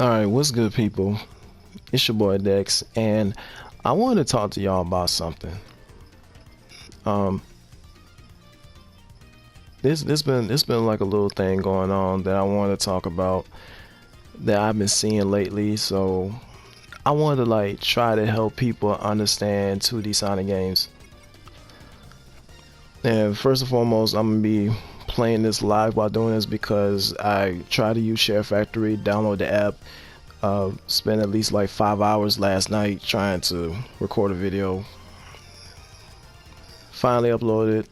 Alright, what's good, people? It's your boy Dex, and I wanted to talk to y'all about something. Um, this been like a little thing going on that I wanted to talk about that I've been seeing lately. So I wanted to like try to help people understand 2D Sonic games. And first and foremost, I'm gonna be playing this live while doing this because I tried to use Share Factory, download the app, spent at least like 5 hours last night trying to record a video. Finally uploaded it.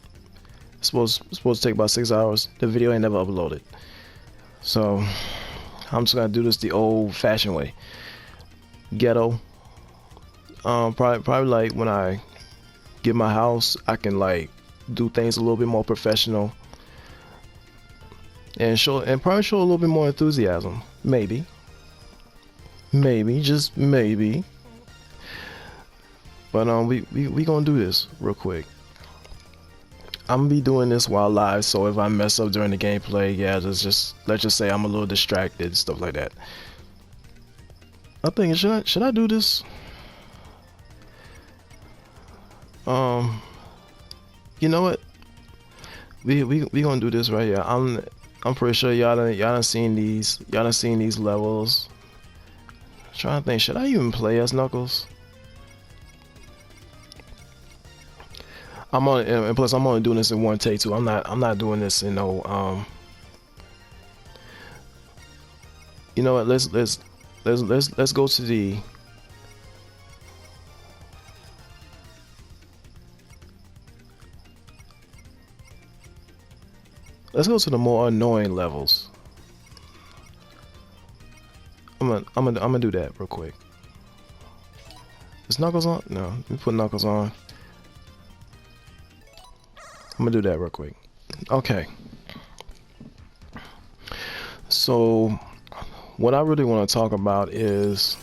It's supposed to take about 6 hours. The video ain't never uploaded. So I'm just gonna do this the old-fashioned way. Ghetto. Probably like when I get my house, I can like do things a little bit more professional and probably show a little bit more enthusiasm. Maybe, just maybe. But we gonna do this real quick. I'm gonna be doing this while live, so if I mess up during the gameplay, yeah, let's just say I'm a little distracted, stuff like that. I'm thinking, should I do this? Um, you know what? We gonna do this right here. I'm pretty sure y'all done seen these levels. Trying to think, should I even play as Knuckles? And plus I'm only doing this in one take too. I'm not doing this in no you know what, let's go to the more annoying levels. I'm gonna do that real quick. Is Knuckles on? No, let me put Knuckles on. I'm gonna do that real quick. Okay. So what I really want to talk about is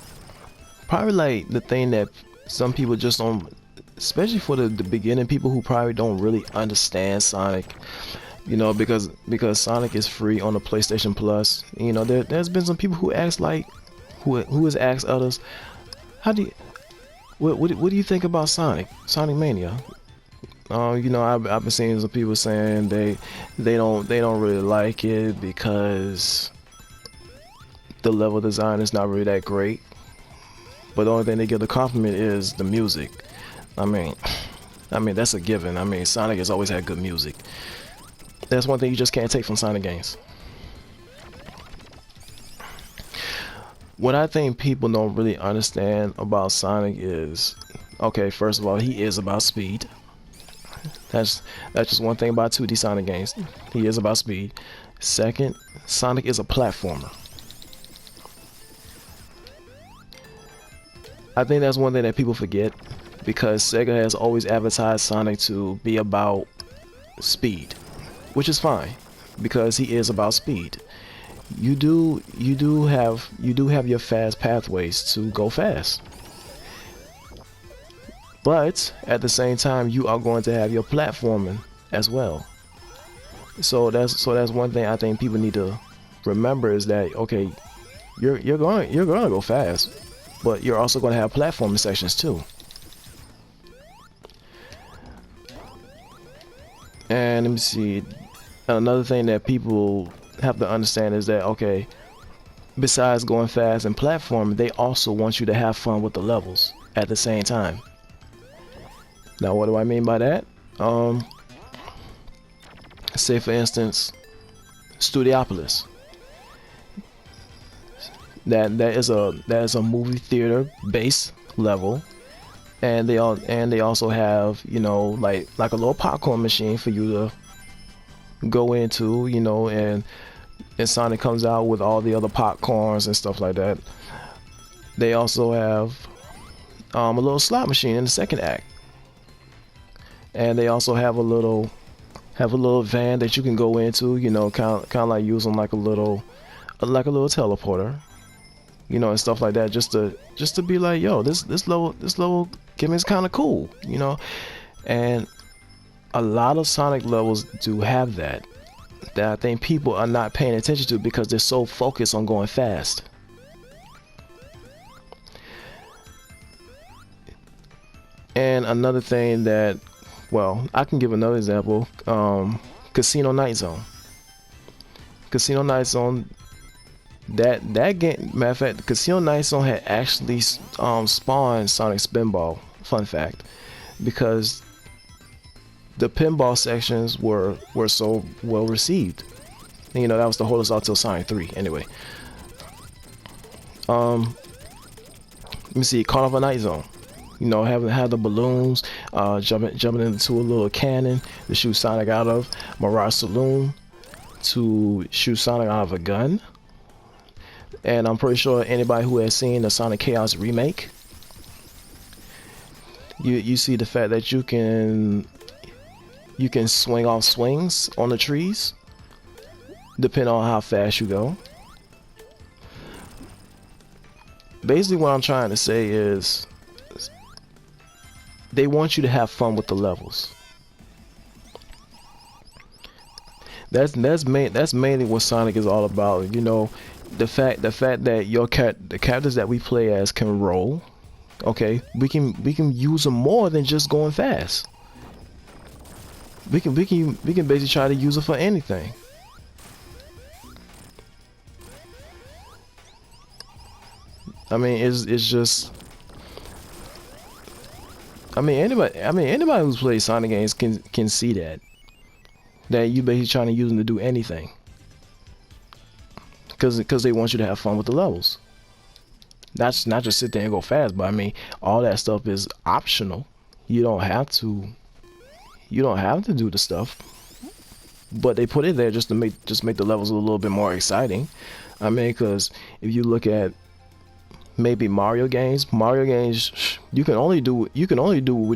probably like the thing that some people just don't, especially for the beginning people who probably don't really understand Sonic. You know, because Sonic is free on the PlayStation Plus. You know, there's been some people who ask like, who has asked others, how do you, what do you think about Sonic Mania? You know, I've been seeing some people saying they don't really like it because the level design is not really that great. But the only thing they give the compliment is the music. I mean that's a given. I mean, Sonic has always had good music. That's one thing you just can't take from Sonic games. What I think people don't really understand about Sonic is, okay, first of all, he is about speed. That's just one thing about 2D Sonic games. He is about speed. Second, Sonic is a platformer. I think that's one thing that people forget because Sega has always advertised Sonic to be about speed, which is fine because he is about speed. You do have your fast pathways to go fast. But at the same time, you are going to have your platforming as well. So that's one thing I think people need to remember is that, okay, you're going to go fast, but you're also going to have platforming sections too. And let me see. Another thing that people have to understand is that, okay, besides going fast and platforming, they also want you to have fun with the levels at the same time. Now, what do I mean by that? Say for instance, Studiopolis. That is a movie theater base level, and they also have, you know, like a little popcorn machine for you to go into, you know, and Sonic comes out with all the other popcorns and stuff like that. They also have a little slot machine in the second act. And they also have a little van that you can go into, you know, kind of like using like a little teleporter, you know, and stuff like that, just to be like, yo, this level game is kind of cool, you know. And a lot of Sonic levels do have that I think people are not paying attention to because they're so focused on going fast. And another thing that, well, I can give another example. Casino Night Zone. Casino Night Zone. That game. Matter of fact, Casino Night Zone had actually spawned Sonic Spinball. Fun fact, because the pinball sections were so well received. And, you know, that was to hold us out till Sonic 3. Anyway, let me see. Carnival Night Zone. You know, have the balloons, jumping into a little cannon to shoot Sonic out of. Mirage Saloon to shoot Sonic out of a gun. And I'm pretty sure anybody who has seen the Sonic Chaos remake, you see the fact that you can swing off swings on the trees, depending on how fast you go. Basically, what I'm trying to say is, they want you to have fun with the levels. That's mainly what Sonic is all about. You know, the fact that the characters that we play as can roll. Okay, we can use them more than just going fast. We can basically try to use it for anything. I mean, it's just. I mean, anybody who's played Sonic games can see that you basically trying to use them to do anything, because they want you to have fun with the levels. Not just sit there and go fast, but I mean, all that stuff is optional. You don't have to do the stuff, but they put it there just to make the levels a little bit more exciting. I mean, because if you look at maybe Mario games, you can only do what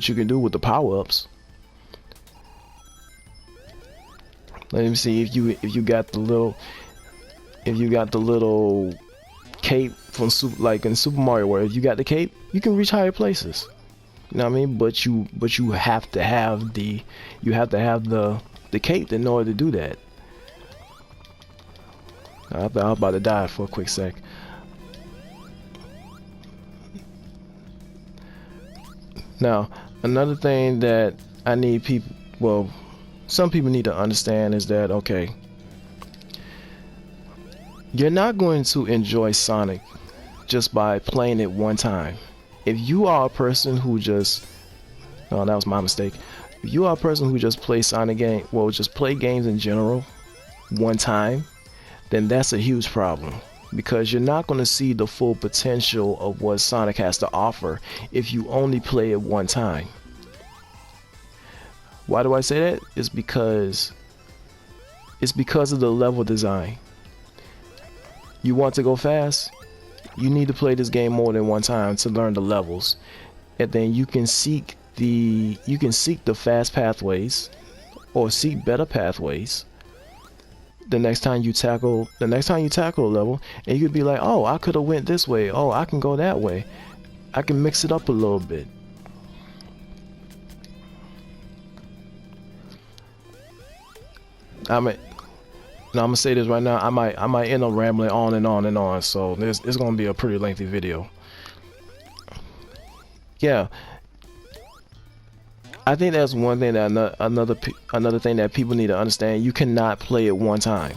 you can do with the power-ups. Let me see, if you got the little cape from like in Super Mario World, if you got the cape, you can reach higher places. You know what I mean? But you have to have the cape in order to do that. I was about to die for a quick sec. Now, another thing that I need people, well, some people need to understand is that, okay, you're not going to enjoy Sonic just by playing it one time. If you are a person who just, no, that was my mistake. If you are a person who just plays Sonic game, well, just play games in general one time, then that's a huge problem. Because you're not going to see the full potential of what Sonic has to offer if you only play it one time. Why do I say that? It's because of the level design. You want to go fast? You need to play this game more than one time to learn the levels, and then you can seek the fast pathways or seek better pathways the next time you tackle a level, and you could be like, oh, I could have went this way, oh, I can go that way, I can mix it up a little bit. Now, I'm gonna say this right now, I might end up rambling on and on and on, so it's gonna be a pretty lengthy video. Yeah, I think that's one thing that another thing that people need to understand. You cannot play it one time.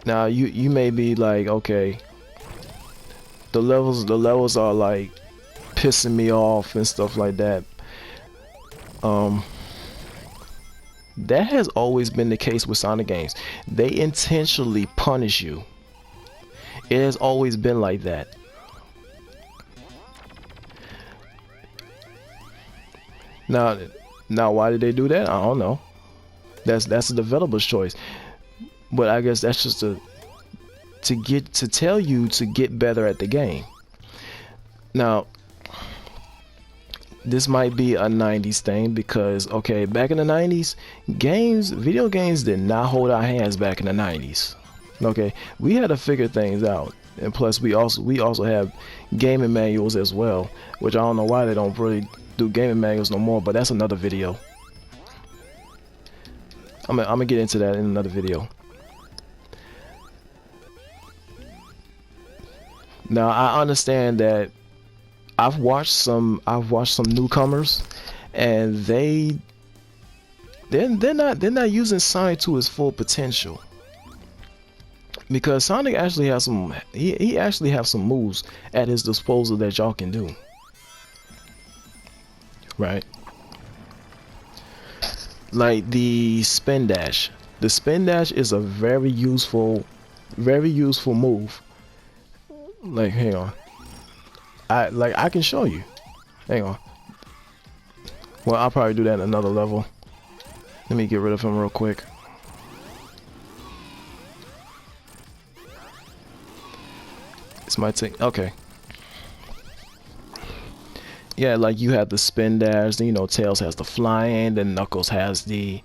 Now you may be like, okay, the levels are like pissing me off and stuff like that. That has always been the case with Sonic games. They intentionally punish you. It has always been like that. Now, why did they do that? I don't know. That's a developer's choice. But I guess that's just to tell you to get better at the game. Now, this might be a 90s thing because, okay, back in the 90s, video games did not hold our hands back in the 90s. Okay, we had to figure things out. And plus, we also have gaming manuals as well, which I don't know why they don't really do gaming manuals no more, but that's another video. I'm gonna get into that in another video. Now, I understand that I've watched some newcomers, and they're not using Sonic to his full potential, because Sonic actually has he actually has some moves at his disposal that y'all can do, right? Like the spin dash. The spin dash is a very useful move. Like, hang on, I can show you. Hang on. Well, I'll probably do that in another level. Let me get rid of him real quick. It's my thing. Okay. Yeah, like you have the spin dash, then Tails has the flying, then Knuckles has the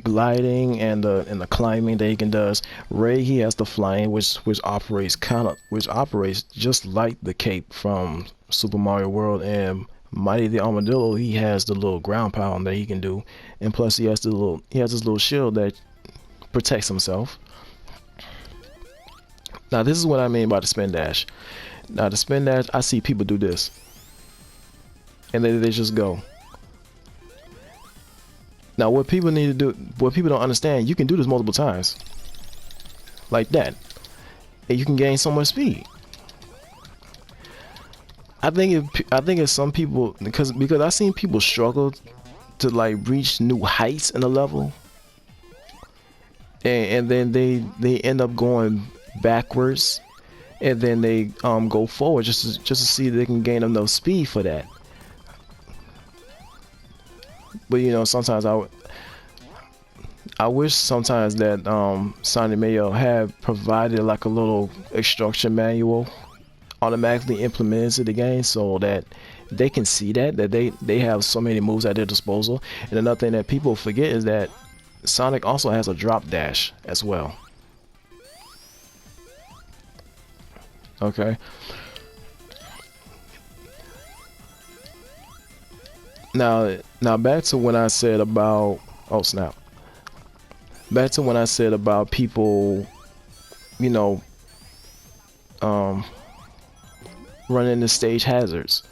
gliding and the climbing that he can does. Ray, he has the flying, which operates just like the cape from Super Mario World. And Mighty the Armadillo, he has the little ground pound that he can do, and plus he has this little shield that protects himself. Now this is what I mean by the spin dash. Now the spin dash, I see people do this, and they just go. Now what people need to do, what people don't understand, you can do this multiple times, like that, and you can gain so much speed. I think it's some people, because I've seen people struggle to like reach new heights in a level, and then they end up going backwards, and then they go forward just to see if they can gain enough speed for that. But sometimes I wish sometimes that Sonic Mayo had provided like a little instruction manual automatically implemented into the game, so that they can see that they have so many moves at their disposal. And another thing that people forget is that Sonic also has a drop dash as well. Okay. Now back to when I said about, oh snap. Back to when I said about people, you know, um, running into stage hazards,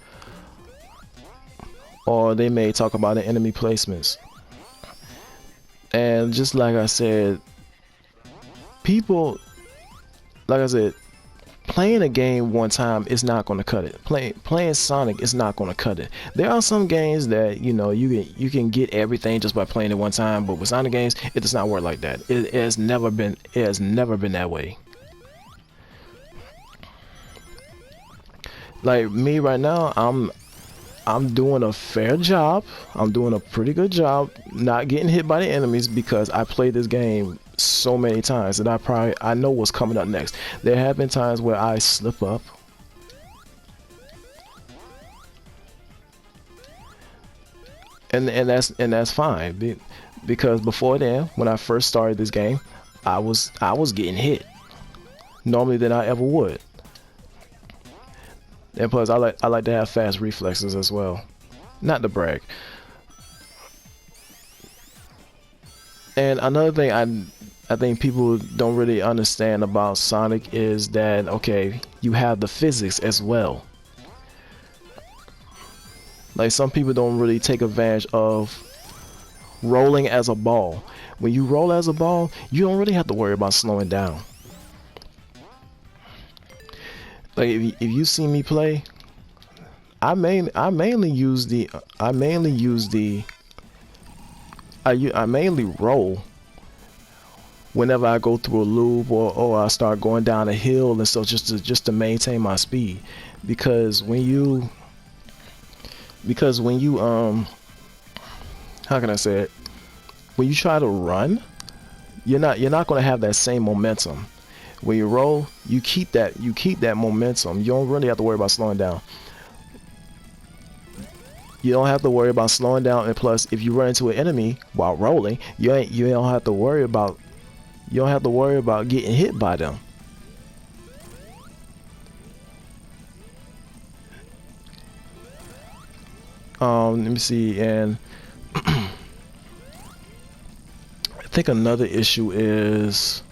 or they may talk about the enemy placements. And just like I said, people, like I said, playing a game one time is not going to cut it. Playing Sonic is not going to cut it. There are some games that you can get everything just by playing it one time, but with Sonic games, it does not work like that. It has never been that way. Like me right now, I'm doing a fair job. I'm doing a pretty good job not getting hit by the enemies, because I played this game so many times that I know what's coming up next. There have been times where I slip up, and that's fine, because before then, when I first started this game, I was getting hit normally than I ever would. And plus, I like to have fast reflexes as well. Not to brag. And another thing I think people don't really understand about Sonic is that, okay, you have the physics as well. Like, some people don't really take advantage of rolling as a ball. When you roll as a ball, you don't really have to worry about slowing down. Like, if you see me play, I mainly roll whenever I go through a loop, or I start going down a hill and stuff, just to maintain my speed. Because when you how can I say it? When you try to run, you're not gonna have that same momentum. When you roll, you keep that momentum. You don't really have to worry about slowing down. You don't have to worry about slowing down, and plus, if you run into an enemy while rolling, you don't have to worry about getting hit by them. Let me see, and I think another issue is,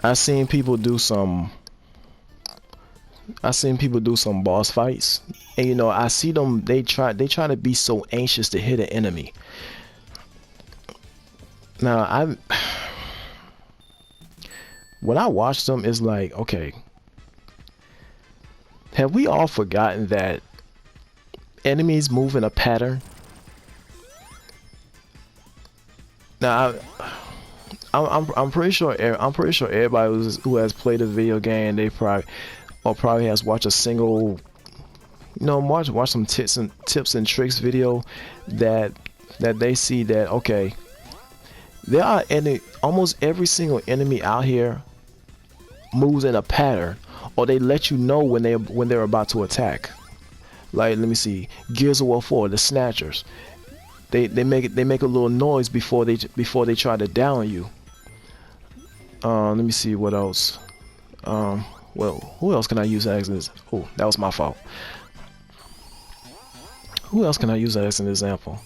I seen people do some. I seen people do some boss fights, and you know, I see them. They try to be so anxious to hit an enemy. Now, when I watch them, it's like, okay, have we all forgotten that enemies move in a pattern? Now, I'm pretty sure everybody who has played a video game, they probably has watched a single, you know, watch some tips and tricks video that they see that, okay, there are almost every single enemy out here moves in a pattern, or they let you know when they're about to attack. Like, let me see, Gears of War 4, the Snatchers, they make a little noise before they try to down you. Let me see what else. Well, who else can I use as this? Oh, that was my fault. Who else can I use as an example?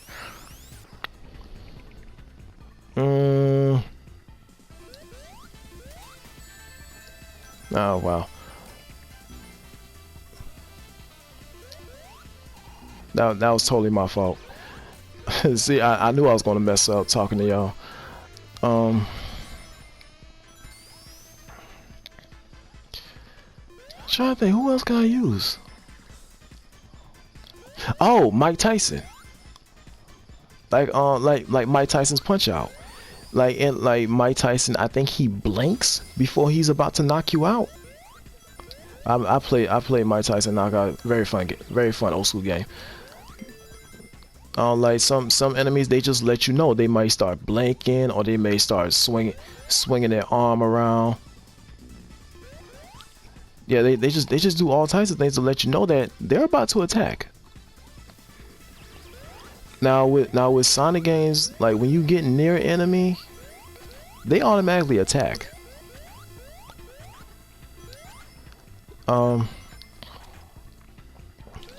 Oh wow. That was totally my fault. See, I knew I was gonna mess up talking to y'all. Trying to think, who else can I use? Oh, Mike Tyson. Like Mike Tyson's Punch Out. Like Mike Tyson, I think he blinks before he's about to knock you out. I play Mike Tyson Knockout. Very fun old school game. Like some enemies, they just let you know. They might start blinking, or they may start swinging their arm around. Yeah, they just do all types of things to let you know that they're about to attack. Now with Sonic games, like when you get near an enemy, they automatically attack. Trying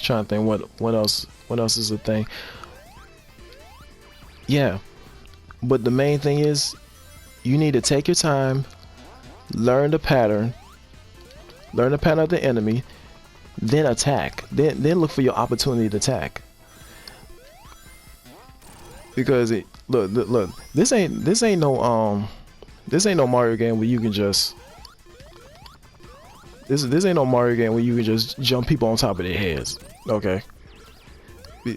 to think what else is a thing. Yeah, but the main thing is you need to take your time, learn the pattern of the enemy, then attack. Then look for your opportunity to attack. Because look, this ain't no Mario game where you can just this ain't no Mario game where you can just jump people on top of their heads. Okay.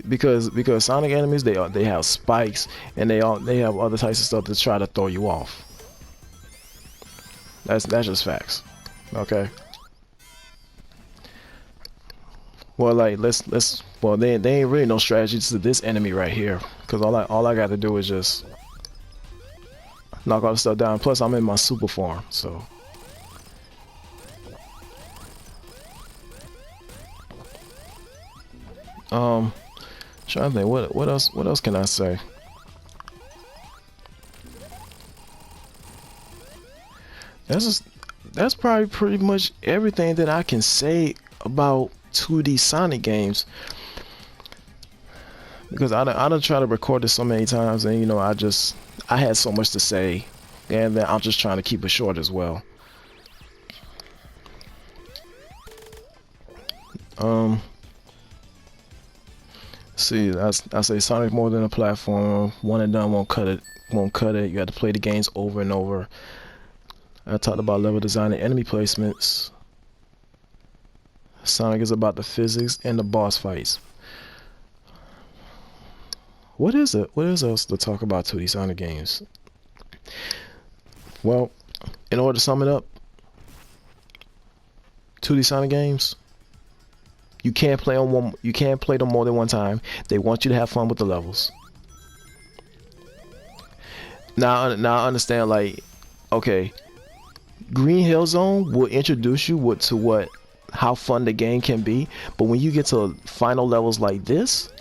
Because Sonic enemies, they have spikes, and they have other types of stuff to try to throw you off. That's just facts. Okay. Well, like well, they ain't really no strategy to this enemy right here, because all I got to do is just knock all the stuff down. Plus, I'm in my super form, so. Trying to think, what else can I say? That's probably pretty much everything that I can say about 2D Sonic games, because I done tried to record this so many times, and you know, I had so much to say, and then I'm just trying to keep it short as well. See, I say Sonic more than a platform. One and done won't cut it. You got to play the games over and over. I talked about level design and enemy placements. Sonic is about the physics and the boss fights. What is it? What is else to talk about 2D Sonic games? Well, in order to sum it up, 2D Sonic games, you can't play them more than one time. They want you to have fun with the levels. Now I understand, like, okay, Green Hill Zone will introduce you to how fun the game can be, but when you get to final levels like this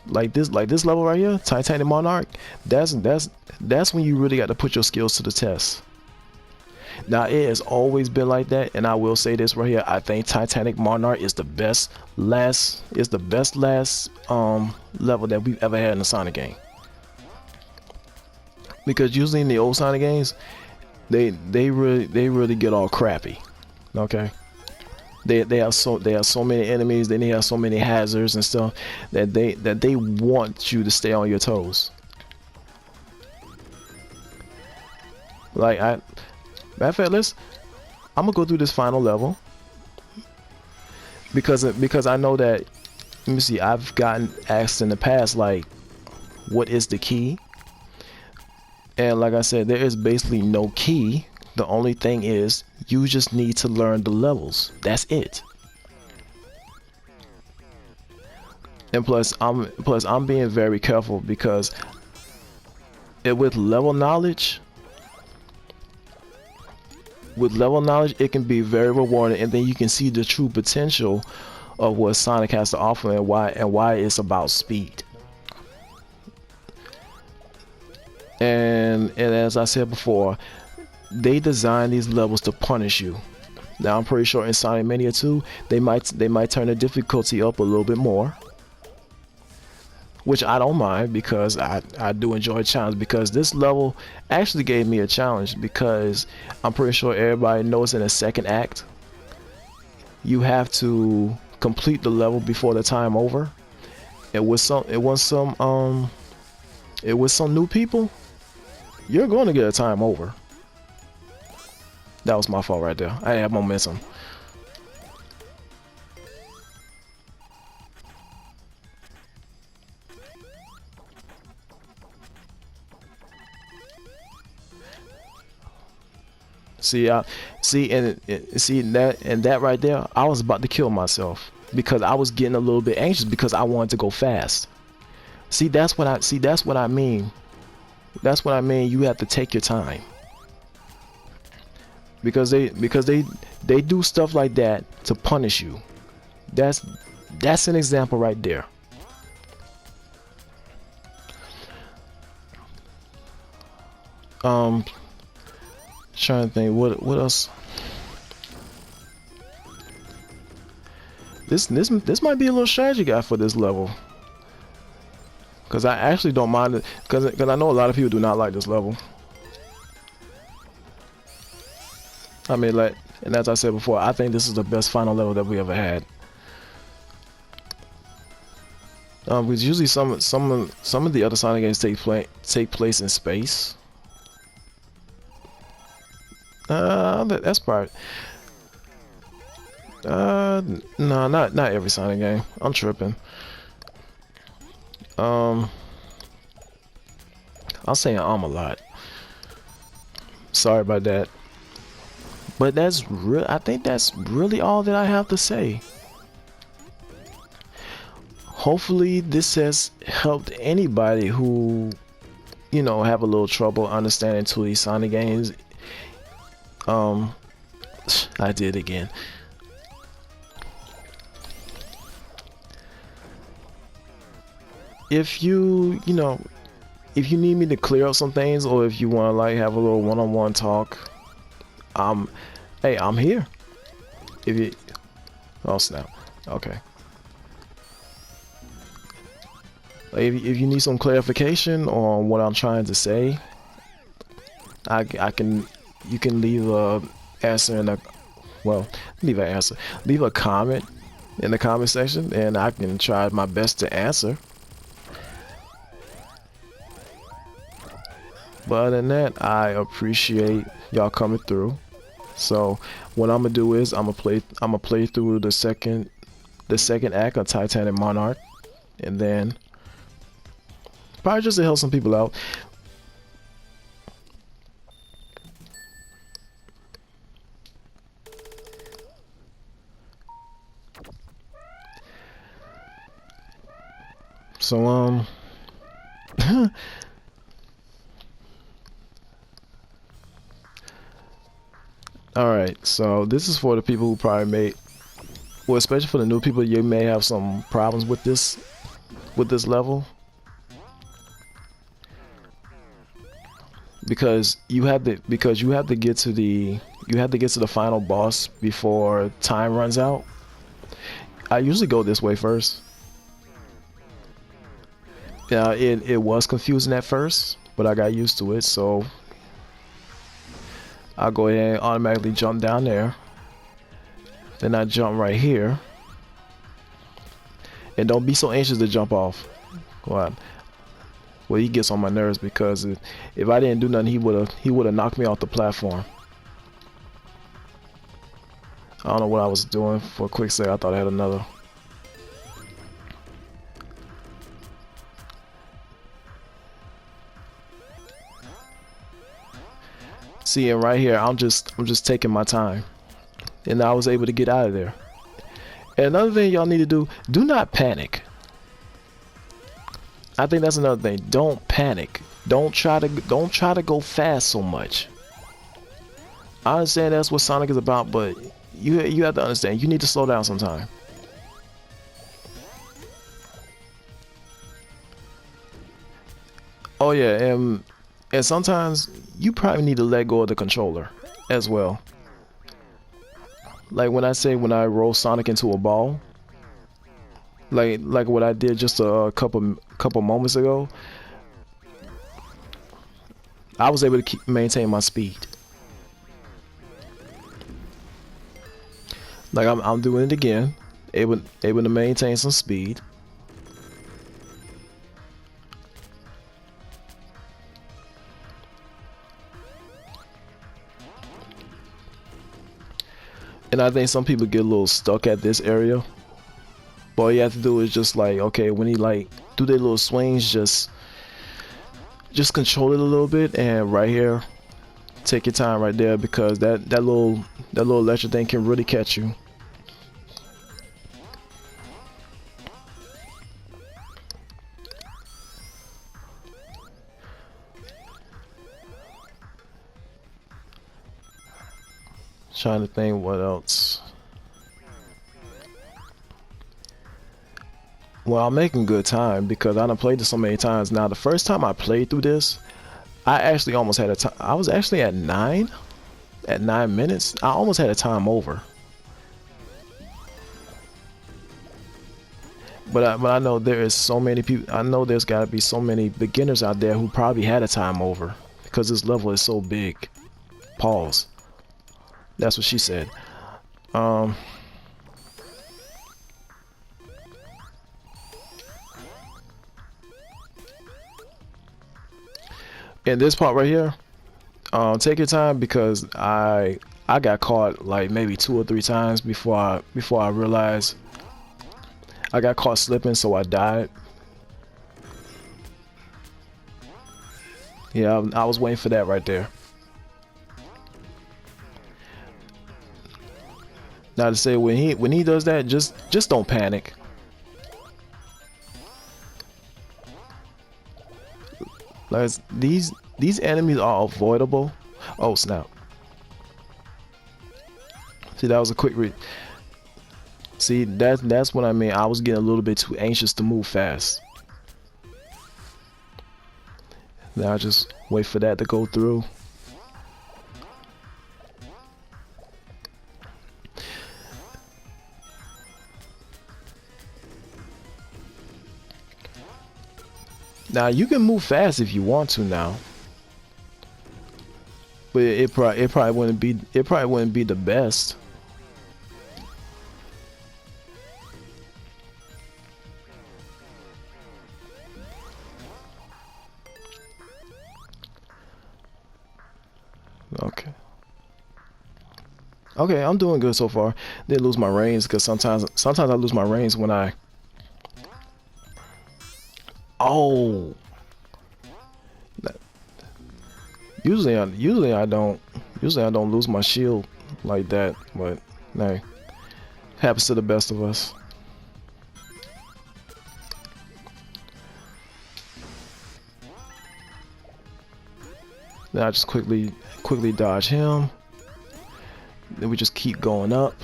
level right here, Titanic Monarch, that's when you really got to put your skills to the test. Now, it has always been like that, and I will say this right here: I think Titanic Monarch is the best last level that we've ever had in a Sonic game. Because usually in the old Sonic games, they really get all crappy. Okay. They have so many enemies, then they have so many hazards and stuff that they want you to stay on your toes. Like matter of fact, I'm gonna go through this final level because I know that. Let me see. I've gotten asked in the past, like, what is the key? And like I said, there is basically no key. The only thing is you just need to learn the levels. That's it. And plus I'm being very careful because with level knowledge, it can be very rewarding, and then you can see the true potential of what Sonic has to offer and why it's about speed. And as I said before, they designed these levels to punish you. Now I'm pretty sure in Sonic Mania 2 they might turn the difficulty up a little bit more, which I don't mind because I do enjoy challenges, because this level actually gave me a challenge, because I'm pretty sure everybody knows in the second act you have to complete the level before the time over. And with some new people, you're going to get a time over. That was my fault right there. I didn't have momentum. See, that right there, I was about to kill myself because I was getting a little bit anxious because I wanted to go fast. That's what I mean. That's what I mean. You have to take your time because they do stuff like that to punish you. That's an example right there. Trying to think what else. This might be a little strategy guide for this level, because I actually don't mind it, because I know a lot of people do not like this level. I mean, like, and as I said before, I think this is the best final level that we ever had. Because usually some of the other Sonic games take place in space. That's part. No, not every Sonic game. I'm tripping. I'm saying a lot. Sorry about that. But I think that's really all that I have to say. Hopefully this has helped anybody who, have a little trouble understanding 2D Sonic games. I did again. If you need me to clear up some things, or if you want to like have a little one-on-one talk, hey, I'm here. Oh snap. Okay. Like, if you need some clarification on what I'm trying to say, you can leave a answer leave a comment in the comment section, and I can try my best to answer. But other than that, I appreciate y'all coming through. So what I'm gonna do is I'm gonna play through the second act of Titanic Monarch, and then probably just to help some people out. So alright, so this is for the people who probably especially for the new people, you may have some problems with this level, because you have to get to the final boss before time runs out. I usually go this way first. Yeah, it was confusing at first, but I got used to it, so I'll go ahead and automatically jump down there. Then I jump right here. And don't be so anxious to jump off. Well, he gets on my nerves because if I didn't do nothing, he would have knocked me off the platform. I don't know what I was doing for a quick second. I thought I had another. See, and right here, I'm just taking my time, and I was able to get out of there. And another thing y'all need to do not panic. I think that's another thing. Don't panic. Don't try to go fast so much. I understand that's what Sonic is about, but you have to understand you need to slow down sometime. Oh yeah, and sometimes you probably need to let go of the controller as well. Like when I roll Sonic into a ball, like what I did just a couple moments ago, I was able to maintain my speed. Like I'm doing it again, able to maintain some speed. And I think some people get a little stuck at this area. But all you have to do is just like, okay, when he like do their little swings, just control it a little bit, and right here, take your time right there, because that little electric thing can really catch you. Trying to think what else. Well, I'm making good time because I done played this so many times. Now, the first time I played through this, I actually almost had a time. I was actually at 9 minutes. I almost had a time over. But I know there is so many people. I know there's got to be so many beginners out there who probably had a time over because this level is so big. Pause. That's what she said. In this part right here, take your time because I got caught like maybe 2 or 3 times before I realized I got caught slipping, so I died. Yeah, I was waiting for that right there. Now to say when he does that, just don't panic. Like these enemies are avoidable. Oh snap! See, that was a quick read. See, that's what I mean. I was getting a little bit too anxious to move fast. Now I just wait for that to go through. Now you can move fast if you want to now, but it probably wouldn't be the best. Okay, I'm doing good so far. Didn't lose my reins because sometimes I lose my reins when I. Oh. Usually I don't lose my shield like that, but hey, happens to the best of us. Then I just quickly dodge him. Then we just keep going up.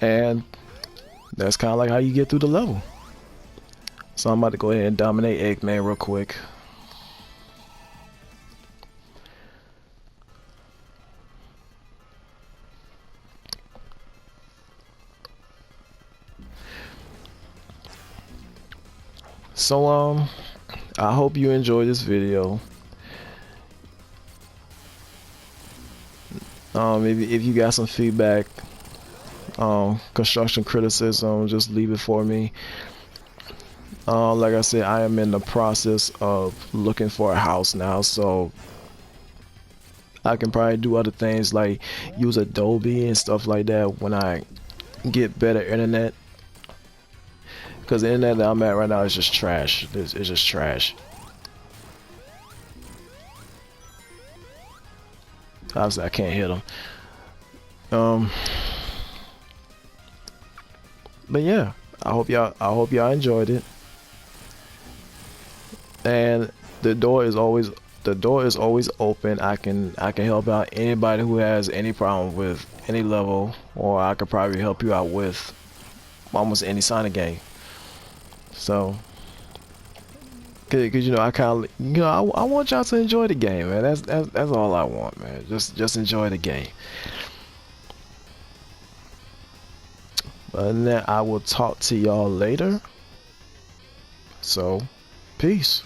And that's kind of like how you get through the level. So I'm about to go ahead and dominate Eggman real quick. So I hope you enjoyed this video. If you got some feedback, construction criticism, just leave it for me. Like I said, I am in the process of looking for a house now, so I can probably do other things like use Adobe and stuff like that when I get better internet. Because the internet that I'm at right now is just trash. It's just trash. Obviously, I can't hit them. But yeah, I hope y'all enjoyed it. And the door is always open. I can help out anybody who has any problem with any level, or I could probably help you out with almost any Sonic game. So, cause you know, I kind of, you know, I want y'all to enjoy the game, man. That's all I want, man. Just enjoy the game. But then I will talk to y'all later. So, peace.